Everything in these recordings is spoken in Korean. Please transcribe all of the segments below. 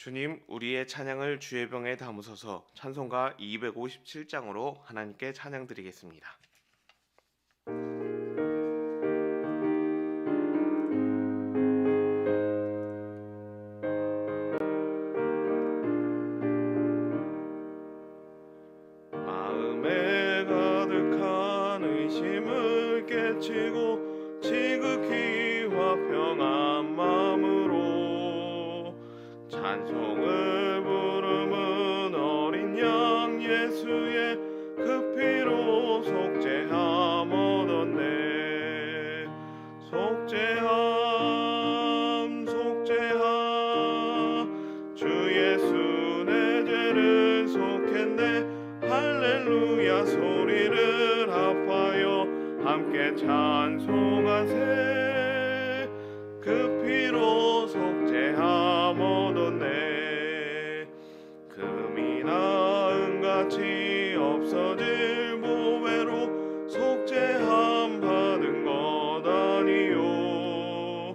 주님, 우리의 찬양을 주의 병에 담으소서. 찬송가 257장으로 하나님께 찬양드리겠습니다. 마음에 가득한 의심을 깨치고 지극히 화평한 마음으로 찬송을 부르는 어린 양 예수의 그 피로 속죄함 얻었네. 속죄함 주 예수 내 죄를 속했네. 할렐루야 소리를 합하여 함께 찬송하세. 그 피로 속죄함 얻었네. 금이나 은같이 없어질 보배로 속죄함 받은 것 아니요.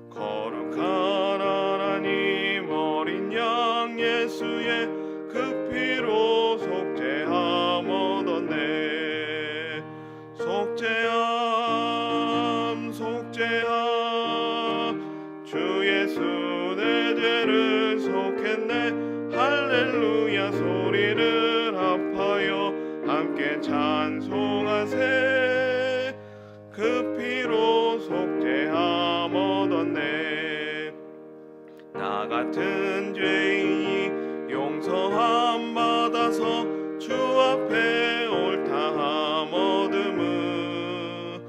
거룩한 하나님 어린 양 예수의 그 피로 속죄함 얻었네. 속죄함 주 예수 내 죄를 속했네. 할렐루야 소리를 합하여 함께 찬송하세. 그 피로 속죄함 얻었네. 나 같은 죄인이 용서함 받아서 주 앞에 옳다함 얻음은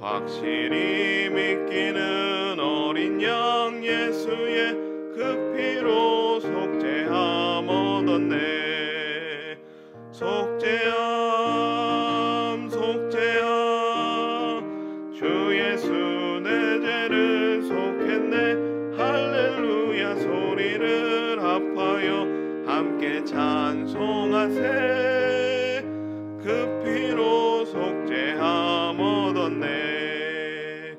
확실히 믿기는 어린 양 예수의 그 피로 속죄함 얻었네. 속죄함 주 예수 내 죄를 속했네. 할렐루야 소리를 합하여 함께 찬송하세. 그 피로 속죄함 얻었네.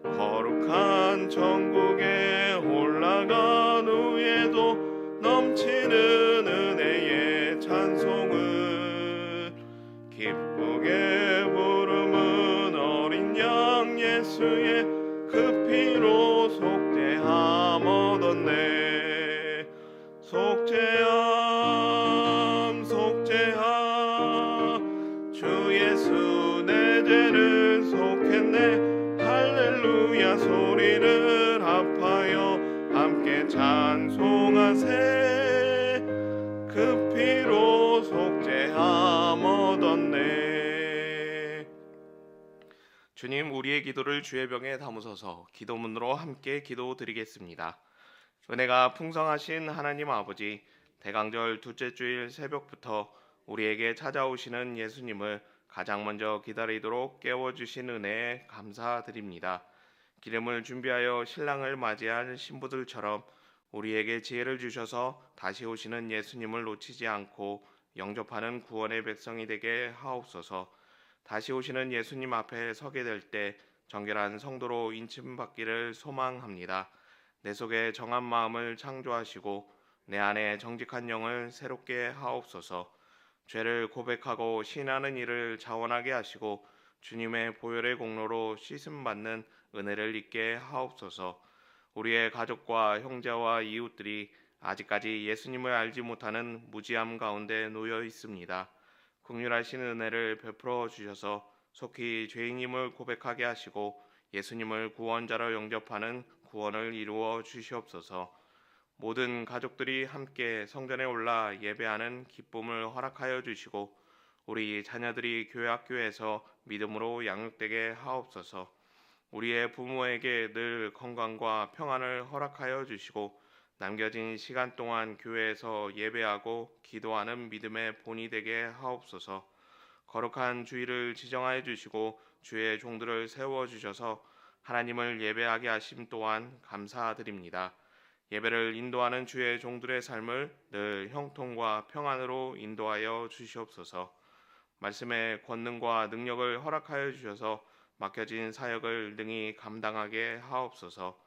거룩한 천국에 올라간 후에도 넘치는 은혜의 찬송을 기쁘게 부르는 어린 양 예수의 그 피로 속죄함 얻었네. 속죄함 주 예수 내 죄를 속했네. 할렐루야 소리를 합하여 함께 찬송하세. 그 피로 속죄함 얻었네. 주님, 우리의 기도를 주의 병에 담으소서. 기도문으로 함께 기도드리겠습니다. 은혜가 풍성하신 하나님 아버지, 대강절 둘째 주일 새벽부터 우리에게 찾아오시는 예수님을 가장 먼저 기다리도록 깨워주신 은혜에 감사드립니다. 기름을 준비하여 신랑을 맞이할 신부들처럼 우리에게 지혜를 주셔서 다시 오시는 예수님을 놓치지 않고 영접하는 구원의 백성이 되게 하옵소서. 다시 오시는 예수님 앞에 서게 될 때 정결한 성도로 인침받기를 소망합니다. 내 속에 정한 마음을 창조하시고 내 안에 정직한 영을 새롭게 하옵소서. 죄를 고백하고 신하는 일을 자원하게 하시고 주님의 보혈의 공로로 씻음받는 은혜를 입게 하옵소서. 우리의 가족과 형제와 이웃들이 아직까지 예수님을 알지 못하는 무지함 가운데 놓여 있습니다. 긍휼하신 은혜를 베풀어 주셔서 속히 죄인임을 고백하게 하시고 예수님을 구원자로 영접하는 구원을 이루어 주시옵소서. 모든 가족들이 함께 성전에 올라 예배하는 기쁨을 허락하여 주시고 우리 자녀들이 교회 학교에서 믿음으로 양육되게 하옵소서. 우리의 부모에게 늘 건강과 평안을 허락하여 주시고 남겨진 시간 동안 교회에서 예배하고 기도하는 믿음의 본이 되게 하옵소서. 거룩한 주일을 지정하여 주시고 주의 종들을 세워 주셔서 하나님을 예배하게 하심 또한 감사드립니다. 예배를 인도하는 주의 종들의 삶을 늘 형통과 평안으로 인도하여 주시옵소서. 말씀의 권능과 능력을 허락하여 주셔서 맡겨진 사역을 능히 감당하게 하옵소서.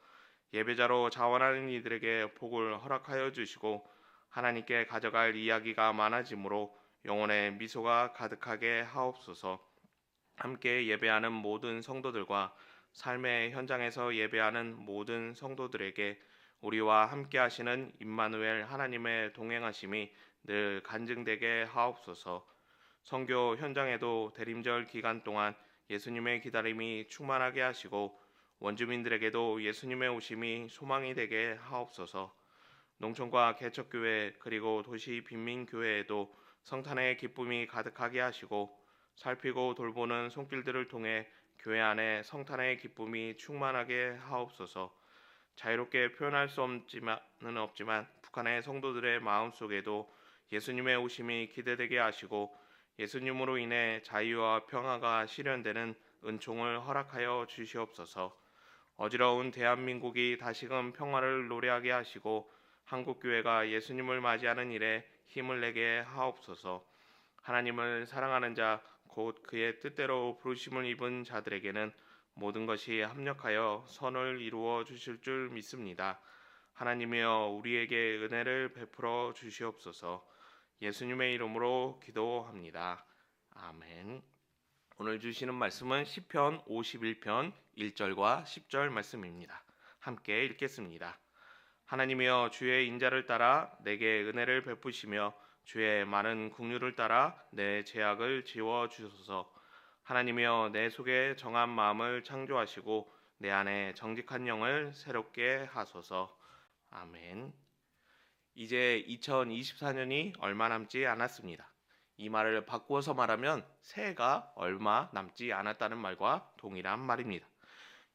예배자로 자원하는 이들에게 복을 허락하여 주시고 하나님께 가져갈 이야기가 많아지므로 영혼에 미소가 가득하게 하옵소서. 함께 예배하는 모든 성도들과 삶의 현장에서 예배하는 모든 성도들에게 우리와 함께 하시는 임마누엘 하나님의 동행하심이 늘 간증되게 하옵소서. 선교 현장에도 대림절 기간 동안 예수님의 기다림이 충만하게 하시고 원주민들에게도 예수님의 오심이 소망이 되게 하옵소서. 농촌과 개척교회 그리고 도시 빈민교회에도 성탄의 기쁨이 가득하게 하시고 살피고 돌보는 손길들을 통해 교회 안에 성탄의 기쁨이 충만하게 하옵소서. 자유롭게 표현할 수 없지만 북한의 성도들의 마음속에도 예수님의 오심이 기대되게 하시고 예수님으로 인해 자유와 평화가 실현되는 은총을 허락하여 주시옵소서. 어지러운 대한민국이 다시금 평화를 노래하게 하시고 한국교회가 예수님을 맞이하는 일에 힘을 내게 하옵소서. 하나님을 사랑하는 자, 곧 그의 뜻대로 부르심을 입은 자들에게는 모든 것이 합력하여 선을 이루어 주실 줄 믿습니다. 하나님이여 우리에게 은혜를 베풀어 주시옵소서. 예수님의 이름으로 기도합니다. 아멘. 오늘 주시는 말씀은 시편 51편 1절과 10절 말씀입니다. 함께 읽겠습니다. 하나님이여 주의 인자를 따라 내게 은혜를 베푸시며 주의 많은 긍휼을 따라 내 죄악을 지워 주소서. 하나님이여 내 속에 정한 마음을 창조하시고 내 안에 정직한 영을 새롭게 하소서. 아멘. 이제 2024년이 얼마 남지 않았습니다. 이 말을 바꾸어서 말하면 새해가 얼마 남지 않았다는 말과 동일한 말입니다.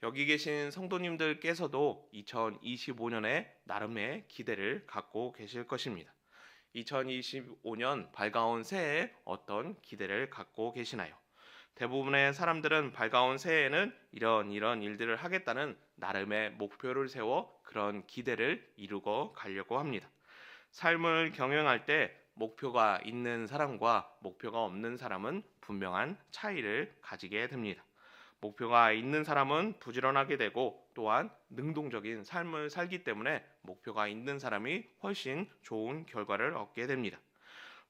여기 계신 성도님들께서도 2025년에 나름의 기대를 갖고 계실 것입니다. 2025년 밝아온 새해에 어떤 기대를 갖고 계시나요? 대부분의 사람들은 밝아온 새해에는 이런 일들을 하겠다는 나름의 목표를 세워 그런 기대를 이루고 가려고 합니다. 삶을 경영할 때 목표가 있는 사람과 목표가 없는 사람은 분명한 차이를 가지게 됩니다. 목표가 있는 사람은 부지런하게 되고 또한 능동적인 삶을 살기 때문에 목표가 있는 사람이 훨씬 좋은 결과를 얻게 됩니다.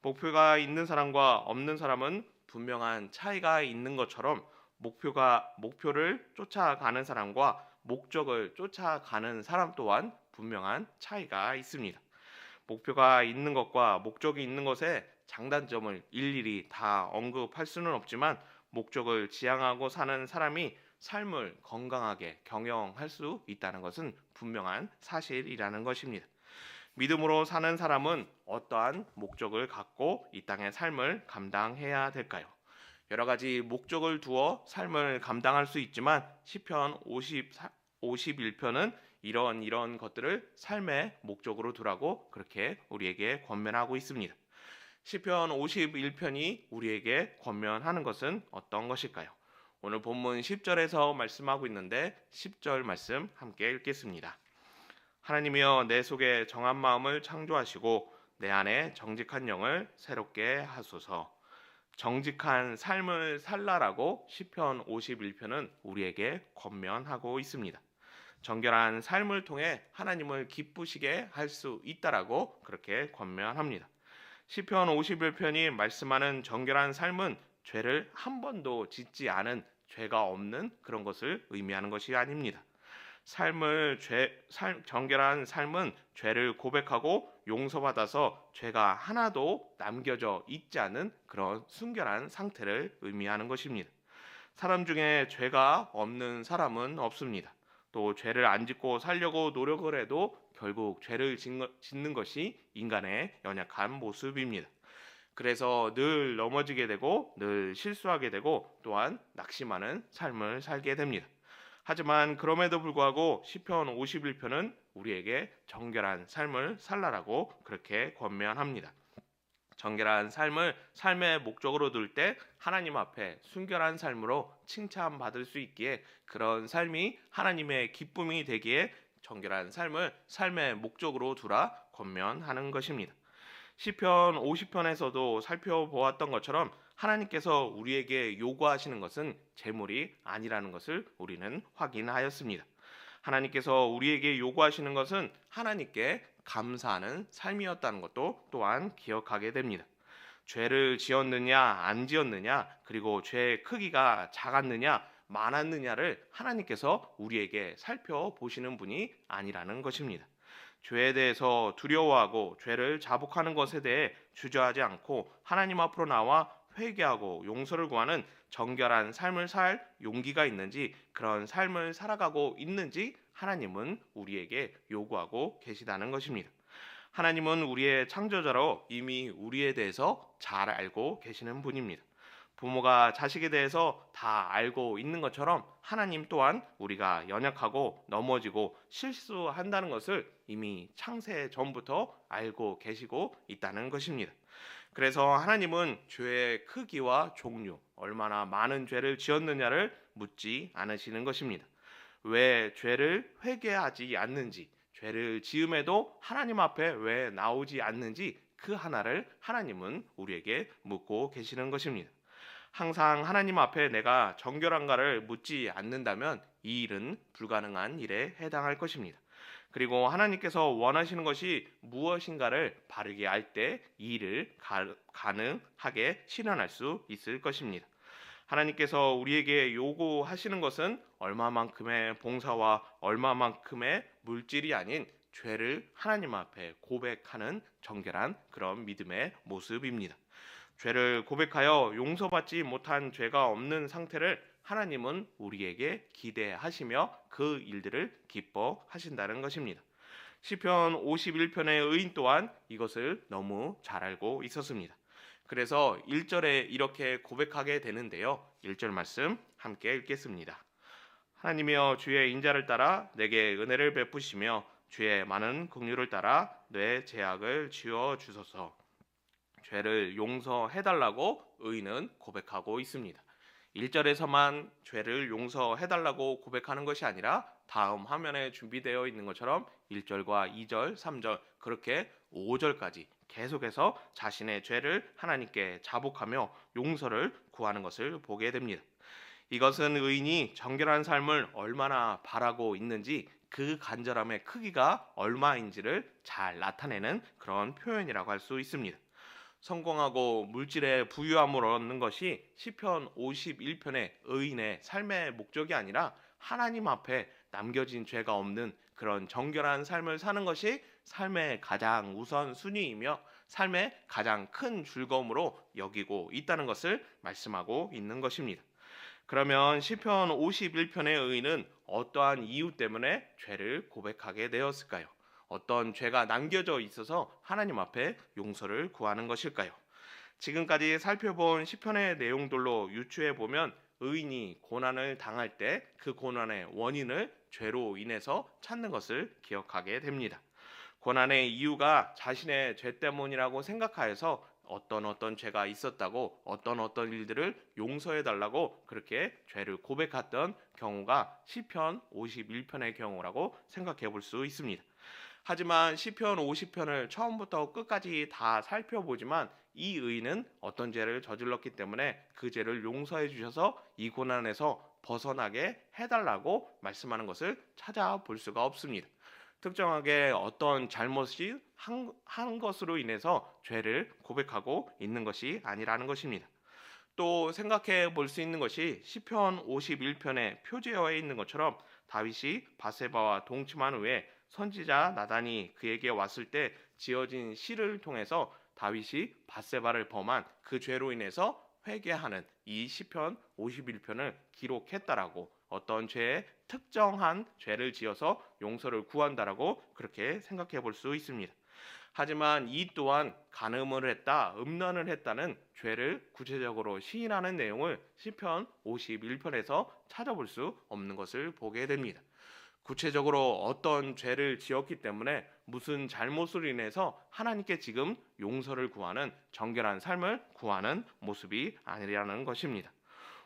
목표가 있는 사람과 없는 사람은 분명한 차이가 있는 것처럼 목표를 쫓아가는 사람과 목적을 쫓아가는 사람 또한 분명한 차이가 있습니다. 목표가 있는 것과 목적이 있는 것의 장단점을 일일이 다 언급할 수는 없지만 목적을 지향하고 사는 사람이 삶을 건강하게 경영할 수 있다는 것은 분명한 사실이라는 것입니다. 믿음으로 사는 사람은 어떠한 목적을 갖고 이 땅의 삶을 감당해야 될까요? 여러 가지 목적을 두어 삶을 감당할 수 있지만 시편 51편은 이런 것들을 삶의 목적으로 두라고 그렇게 우리에게 권면하고 있습니다. 시편 51편이 우리에게 권면하는 것은 어떤 것일까요? 오늘 본문 10절에서 말씀하고 있는데 10절 말씀 함께 읽겠습니다. 하나님이여 내 속에 정한 마음을 창조하시고 내 안에 정직한 영을 새롭게 하소서. 정직한 삶을 살라라고 시편 51편은 우리에게 권면하고 있습니다. 정결한 삶을 통해 하나님을 기쁘시게 할 수 있다라고 그렇게 권면합니다. 시편 51편이 말씀하는 정결한 삶은 죄를 한 번도 짓지 않은 죄가 없는 그런 것을 의미하는 것이 아닙니다. 정결한 삶은 죄를 고백하고 용서받아서 죄가 하나도 남겨져 있지 않은 그런 순결한 상태를 의미하는 것입니다. 사람 중에 죄가 없는 사람은 없습니다. 또 죄를 안 짓고 살려고 노력을 해도 결국 죄를 짓는 것이 인간의 연약한 모습입니다. 그래서 늘 넘어지게 되고 늘 실수하게 되고 또한 낙심하는 삶을 살게 됩니다. 하지만 그럼에도 불구하고 시편 51편은 우리에게 정결한 삶을 살라라고 그렇게 권면합니다. 정결한 삶을 삶의 목적으로 둘 때 하나님 앞에 순결한 삶으로 칭찬받을 수 있기에 그런 삶이 하나님의 기쁨이 되기에 정결한 삶을 삶의 목적으로 두라 권면하는 것입니다. 시편 50편에서도 살펴보았던 것처럼 하나님께서 우리에게 요구하시는 것은 재물이 아니라는 것을 우리는 확인하였습니다. 하나님께서 우리에게 요구하시는 것은 하나님께 감사하는 삶이었다는 것도 또한 기억하게 됩니다. 죄를 지었느냐 안 지었느냐, 그리고 죄의 크기가 작았느냐 많았느냐를 하나님께서 우리에게 살펴보시는 분이 아니라는 것입니다. 죄에 대해서 두려워하고 죄를 자복하는 것에 대해 주저하지 않고 하나님 앞으로 나와 회개하고 용서를 구하는 정결한 삶을 살 용기가 있는지, 그런 삶을 살아가고 있는지 하나님은 우리에게 요구하고 계시다는 것입니다. 하나님은 우리의 창조자로 이미 우리에 대해서 잘 알고 계시는 분입니다. 부모가 자식에 대해서 다 알고 있는 것처럼 하나님 또한 우리가 연약하고 넘어지고 실수한다는 것을 이미 창세 전부터 알고 계시고 있다는 것입니다. 그래서 하나님은 죄의 크기와 종류, 얼마나 많은 죄를 지었느냐를 묻지 않으시는 것입니다. 왜 죄를 회개하지 않는지, 죄를 지음에도 하나님 앞에 왜 나오지 않는지, 그 하나를 하나님은 우리에게 묻고 계시는 것입니다. 항상 하나님 앞에 내가 정결한가를 묻지 않는다면 이 일은 불가능한 일에 해당할 것입니다. 그리고 하나님께서 원하시는 것이 무엇인가를 바르게 알 때 이 일을 가능하게 실현할 수 있을 것입니다. 하나님께서 우리에게 요구하시는 것은 얼마만큼의 봉사와 얼마만큼의 물질이 아닌 죄를 하나님 앞에 고백하는 정결한 그런 믿음의 모습입니다. 죄를 고백하여 용서받지 못한 죄가 없는 상태를 하나님은 우리에게 기대하시며 그 일들을 기뻐하신다는 것입니다. 시편 51편의 의인 또한 이것을 너무 잘 알고 있었습니다. 그래서 1절에 이렇게 고백하게 되는데요. 1절 말씀 함께 읽겠습니다. 하나님이여, 주의 인자를 따라 내게 은혜를 베푸시며 주의 많은 긍휼을 따라 내 죄악을 지워 주소서. 죄를 용서해달라고 의인은 고백하고 있습니다. 1절에서만 죄를 용서해달라고 고백하는 것이 아니라 다음 화면에 준비되어 있는 것처럼 1절과 2절, 3절, 그렇게 5절까지 계속해서 자신의 죄를 하나님께 자복하며 용서를 구하는 것을 보게 됩니다. 이것은 의인이 정결한 삶을 얼마나 바라고 있는지, 그 간절함의 크기가 얼마인지를 잘 나타내는 그런 표현이라고 할 수 있습니다. 성공하고 물질의 부유함을 얻는 것이 시편 51편의 의인의 삶의 목적이 아니라 하나님 앞에 남겨진 죄가 없는 그런 정결한 삶을 사는 것이 삶의 가장 우선 순위이며 삶의 가장 큰 즐거움으로 여기고 있다는 것을 말씀하고 있는 것입니다. 그러면 시편 51편의 의인은 어떠한 이유 때문에 죄를 고백하게 되었을까요? 어떤 죄가 남겨져 있어서 하나님 앞에 용서를 구하는 것일까요? 지금까지 살펴본 시편의 내용들로 유추해 보면 의인이 고난을 당할 때 그 고난의 원인을 죄로 인해서 찾는 것을 기억하게 됩니다. 고난의 이유가 자신의 죄 때문이라고 생각하여서 어떤 죄가 있었다고 어떤 일들을 용서해 달라고 그렇게 죄를 고백했던 경우가 시편 51편의 경우라고 생각해 볼 수 있습니다. 하지만 시편 50편을 처음부터 끝까지 다 살펴보지만 이 의인은 어떤 죄를 저질렀기 때문에 그 죄를 용서해 주셔서 이 고난에서 벗어나게 해달라고 말씀하는 것을 찾아볼 수가 없습니다. 특정하게 어떤 잘못이 한 것으로 인해서 죄를 고백하고 있는 것이 아니라는 것입니다. 또 생각해 볼 수 있는 것이 시편 51편에 표제되어 있는 것처럼 다윗이 바세바와 동침한 후에 선지자 나단이 그에게 왔을 때 지어진 시를 통해서 다윗이 바세바를 범한 그 죄로 인해서 회개하는 이 시편 51편을 기록했다라고, 어떤 죄에 특정한 죄를 지어서 용서를 구한다라고 그렇게 생각해 볼 수 있습니다. 하지만 이 또한 간음을 했다, 음란을 했다는 죄를 구체적으로 시인하는 내용을 시편 51편에서 찾아볼 수 없는 것을 보게 됩니다. 구체적으로 어떤 죄를 지었기 때문에 무슨 잘못을 인해서 하나님께 지금 용서를 구하는 정결한 삶을 구하는 모습이 아니라는 것입니다.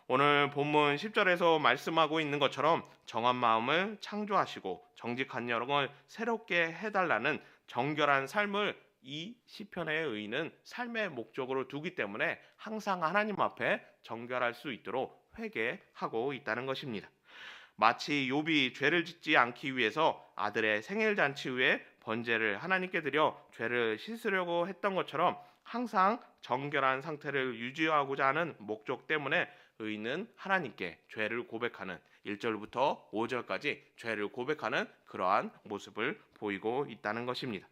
오늘 본문 10절에서 말씀하고 있는 것처럼 정한 마음을 창조하시고 정직한 영을 새롭게 해달라는 정결한 삶을 이 시편의 의인은 삶의 목적으로 두기 때문에 항상 하나님 앞에 정결할 수 있도록 회개하고 있다는 것입니다. 마치 욥이 죄를 짓지 않기 위해서 아들의 생일 잔치 후에 번제를 하나님께 드려 죄를 씻으려고 했던 것처럼 항상 정결한 상태를 유지하고자 하는 목적 때문에 의인은 하나님께 죄를 고백하는 1절부터 5절까지 죄를 고백하는 그러한 모습을 보이고 있다는 것입니다.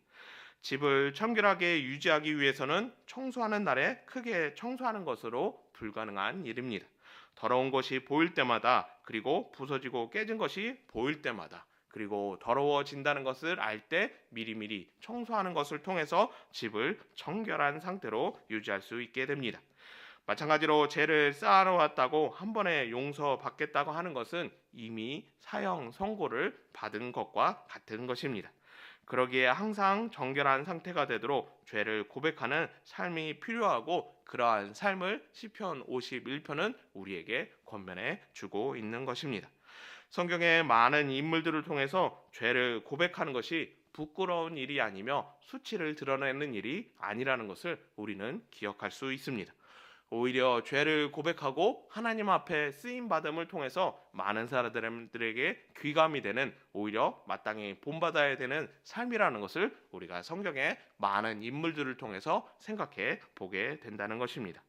집을 청결하게 유지하기 위해서는 청소하는 날에 크게 청소하는 것으로 불가능한 일입니다. 더러운 것이 보일 때마다, 그리고 부서지고 깨진 것이 보일 때마다, 그리고 더러워진다는 것을 알 때 미리미리 청소하는 것을 통해서 집을 청결한 상태로 유지할 수 있게 됩니다. 마찬가지로 죄를 쌓아놓았다고 한 번에 용서받겠다고 하는 것은 이미 사형 선고를 받은 것과 같은 것입니다. 그러기에 항상 정결한 상태가 되도록 죄를 고백하는 삶이 필요하고, 그러한 삶을 시편 51편은 우리에게 권면해 주고 있는 것입니다. 성경의 많은 인물들을 통해서 죄를 고백하는 것이 부끄러운 일이 아니며 수치를 드러내는 일이 아니라는 것을 우리는 기억할 수 있습니다. 오히려 죄를 고백하고 하나님 앞에 쓰임 받음을 통해서 많은 사람들에게 귀감이 되는, 오히려 마땅히 본받아야 되는 삶이라는 것을 우리가 성경의 많은 인물들을 통해서 생각해 보게 된다는 것입니다.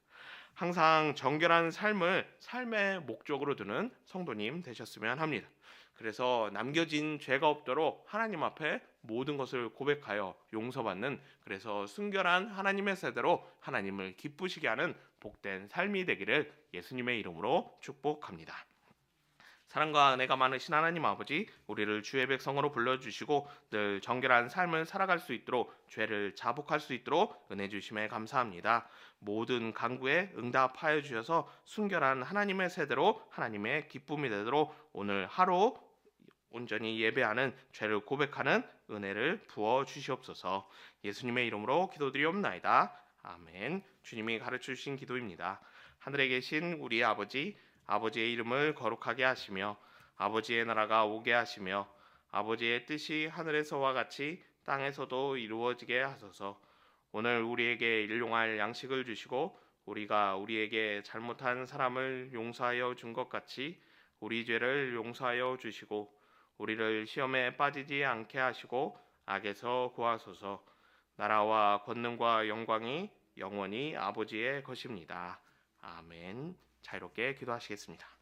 항상 정결한 삶을 삶의 목적으로 두는 성도님 되셨으면 합니다. 그래서 남겨진 죄가 없도록 하나님 앞에 모든 것을 고백하여 용서받는, 그래서 순결한 하나님의 세대로 하나님을 기쁘시게 하는 복된 삶이 되기를 예수님의 이름으로 축복합니다. 사랑과 은혜가 많으신 하나님 아버지, 우리를 주의 백성으로 불러주시고 늘 정결한 삶을 살아갈 수 있도록, 죄를 자복할 수 있도록 은혜 주심에 감사합니다. 모든 간구에 응답하여 주셔서 순결한 하나님의 세대로 하나님의 기쁨이 되도록 오늘 하루 온전히 예배하는, 죄를 고백하는 은혜를 부어 주시옵소서. 예수님의 이름으로 기도드리옵나이다. 아멘. 주님이 가르쳐 주신 기도입니다. 하늘에 계신 우리 아버지, 아버지의 이름을 거룩하게 하시며 아버지의 나라가 오게 하시며 아버지의 뜻이 하늘에서와 같이 땅에서도 이루어지게 하소서. 오늘 우리에게 일용할 양식을 주시고 우리가 우리에게 잘못한 사람을 용서하여 준 것 같이 우리 죄를 용서하여 주시고 우리를 시험에 빠지지 않게 하시고 악에서 구하소서. 나라와 권능과 영광이 영원히 아버지의 것입니다. 아멘. 자유롭게 기도하시겠습니다.